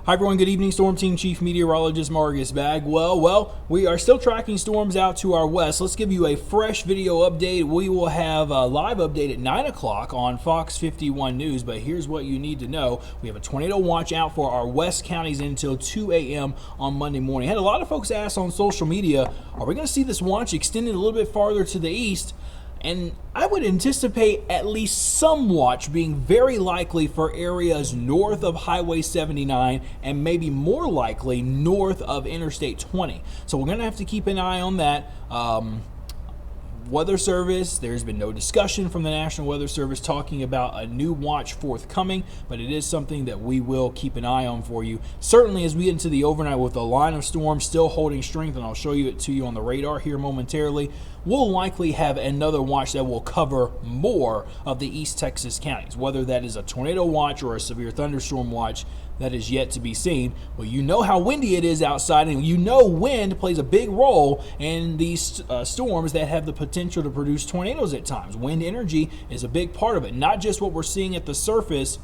Hi everyone, good evening. Storm Team Chief Meteorologist Marcus Bagwell. We are still tracking storms out to our west. Let's give you a fresh video update. We will have a live update at 9 o'clock on Fox 51 News, but here's what you need to know. We have a tornado watch out for our west counties until 2 a.m. on Monday morning. I had a lot of folks ask on social media, are we going to see this watch extended a little bit farther to the east? And I would anticipate at least some watch being very likely for areas north of Highway 79 and maybe more likely north of Interstate 20. So we're going to have to keep an eye on that. Weather Service, there's been no discussion from the National Weather Service talking about a new watch forthcoming, but it is something that we will keep an eye on for you. Certainly as we get into the overnight with the line of storms still holding strength, and I'll show you it to you on the radar here momentarily, we'll likely have another watch that will cover more of the East Texas counties. Whether that is a tornado watch or a severe thunderstorm watch, that is yet to be seen. Well, you know how windy it is outside, and you know wind plays a big role in these storms that have the potential to produce tornadoes at times. Wind energy is a big part of it, not just what we're seeing at the surface,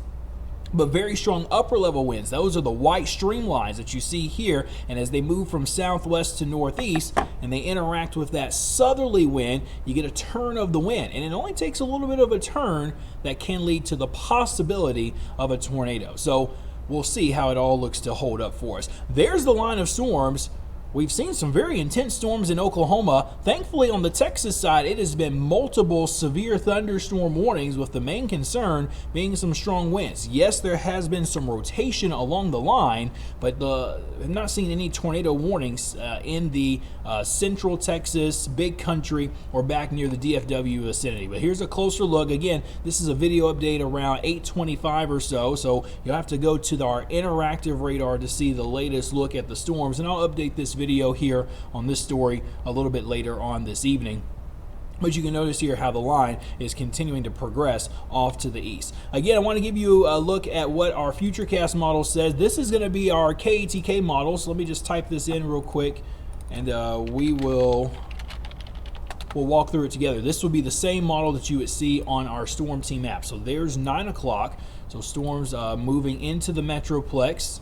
but very strong upper level winds. Those are the white streamlines that you see here, and as they move from southwest to northeast and they interact with that southerly wind, you get a turn of the wind, and it only takes a little bit of a turn that can lead to the possibility of a tornado. So we'll see how it all looks to hold up for us. There's the line of storms. We've seen some very intense storms in Oklahoma. Thankfully, on the Texas side, it has been multiple severe thunderstorm warnings, with the main concern being some strong winds. Yes, there has been some rotation along the line, but I've not seen any tornado warnings in the central Texas, big country, or back near the DFW vicinity. But here's a closer look. Again, this is a video update around 8:25 or so you'll have to go to our interactive radar to see the latest look at the storms, and I'll update this video here on this story a little bit later on this evening. But you can notice here how the line is continuing to progress off to the east. Again, I want to give you a look at what our FUTURECAST model says. This is going to be our KETK model, so let me just type this in real quick, and we'll walk through it together. This will be the same model that you would see on our Storm Team app. So there's 9 o'clock, so storms moving into the Metroplex.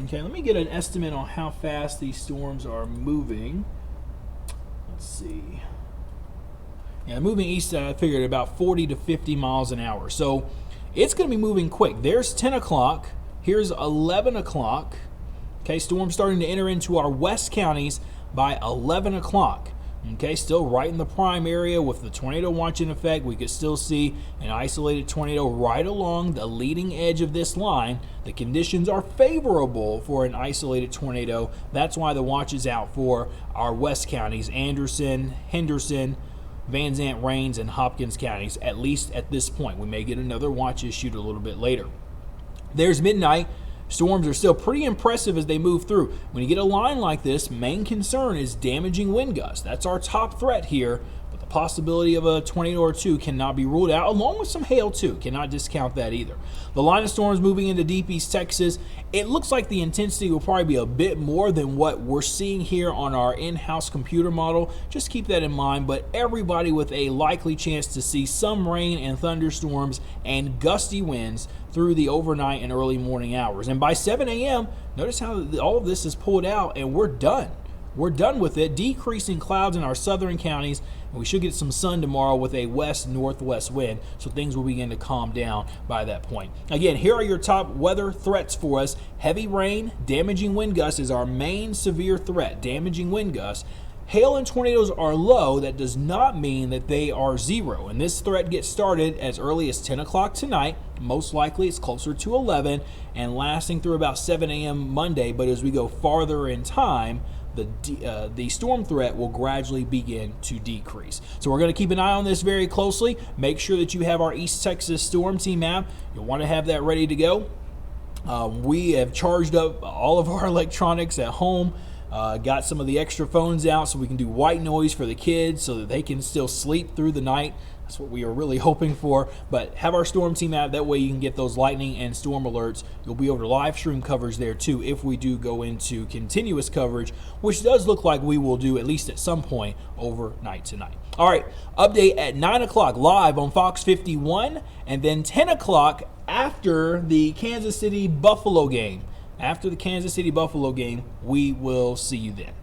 Okay, let me get an estimate on how fast these storms are moving. Let's see. Yeah, moving east, I figured about 40 to 50 miles an hour. So it's going to be moving quick. There's 10 o'clock. Here's 11 o'clock. Okay, storm starting to enter into our west counties by 11 o'clock. Okay, still right in the prime area with the tornado watch in effect. We could still see an isolated tornado right along the leading edge of this line. The conditions are favorable for an isolated tornado. That's why the watch is out for our west counties, Anderson, Henderson, Van Zant, Rains, and Hopkins counties, at least at this point. We may get another watch issued a little bit later. There's midnight. Storms are still pretty impressive as they move through. When you get a line like this, main concern is damaging wind gusts. That's our top threat here, but the possibility of a tornado or two cannot be ruled out, along with some hail too. Cannot discount that either. The line of storms moving into deep East Texas, it looks like the intensity will probably be a bit more than what we're seeing here on our in-house computer model. Just keep that in mind, but everybody with a likely chance to see some rain and thunderstorms and gusty winds through the overnight and early morning hours. And by 7 a.m., notice how all of this is pulled out, and we're done. We're done with it. Decreasing clouds in our southern counties, and we should get some sun tomorrow with a west-northwest wind, so things will begin to calm down by that point. Again, here are your top weather threats for us. Heavy rain, damaging wind gusts is our main severe threat, damaging wind gusts. Hail and tornadoes are low. That does not mean that they are zero. And this threat gets started as early as 10 o'clock tonight. Most likely it's closer to 11 and lasting through about 7 a.m. Monday. But as we go farther in time, the storm threat will gradually begin to decrease. So we're going to keep an eye on this very closely. Make sure that you have our East Texas Storm Team app. You'll want to have that ready to go. We have charged up all of our electronics at home. Got some of the extra phones out so we can do white noise for the kids so that they can still sleep through the night. That's what we are really hoping for. But have our Storm Team app. That way you can get those lightning and storm alerts. You'll be able to live stream coverage there too if we do go into continuous coverage, which does look like we will do at least at some point overnight tonight. All right, update at 9 o'clock live on Fox 51, and then 10 o'clock after the Kansas City Buffalo game. after the Kansas City Buffalo game. We will see you then.